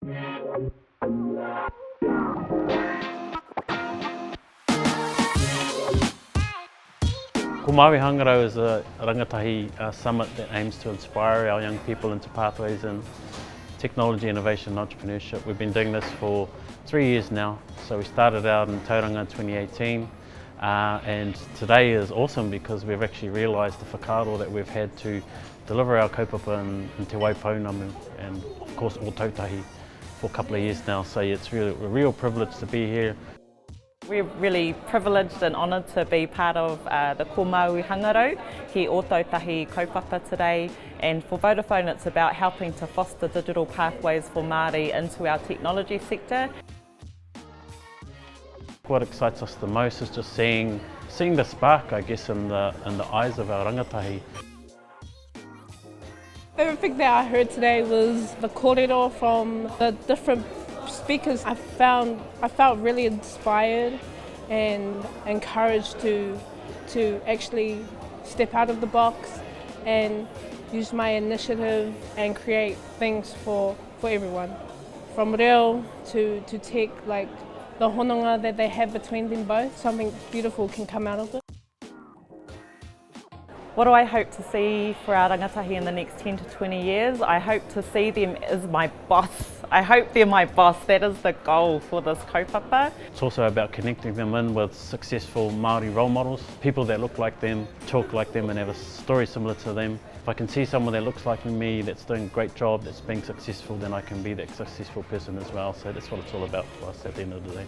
Ko Māui Hagarau is a rangatahi summit that aims to inspire our young people into pathways in technology, innovation and entrepreneurship. We've been doing this for 3 years now. So we started out in Tauranga in 2018 and today is awesome because we've actually realised the whakaaro that we've had to deliver our kaupapa in Te Waipounam and of course all tautahi for a couple of years now. So it's really a real privilege to be here. We're really privileged and honoured to be part of the Ko Māui Hagarau, he o tautahi kaupapa today, and for Vodafone it's about helping to foster digital pathways for Māori into our technology sector. What excites us the most is just seeing the spark, I guess, in the eyes of our rangatahi. Everything that I heard today was the kōrero from the different speakers. I felt really inspired and encouraged to actually step out of the box and use my initiative and create things for everyone. From reo to tech, like the hononga that they have between them both, something beautiful can come out of it. What do I hope to see for our rangatahi in the next 10 to 20 years? I hope to see them as my boss. I hope they're my boss. That is the goal for this kaupapa. It's also about connecting them in with successful Māori role models, people that look like them, talk like them and have a story similar to them. If I can see someone that looks like me, that's doing a great job, that's being successful, then I can be that successful person as well. So that's what it's all about for us at the end of the day.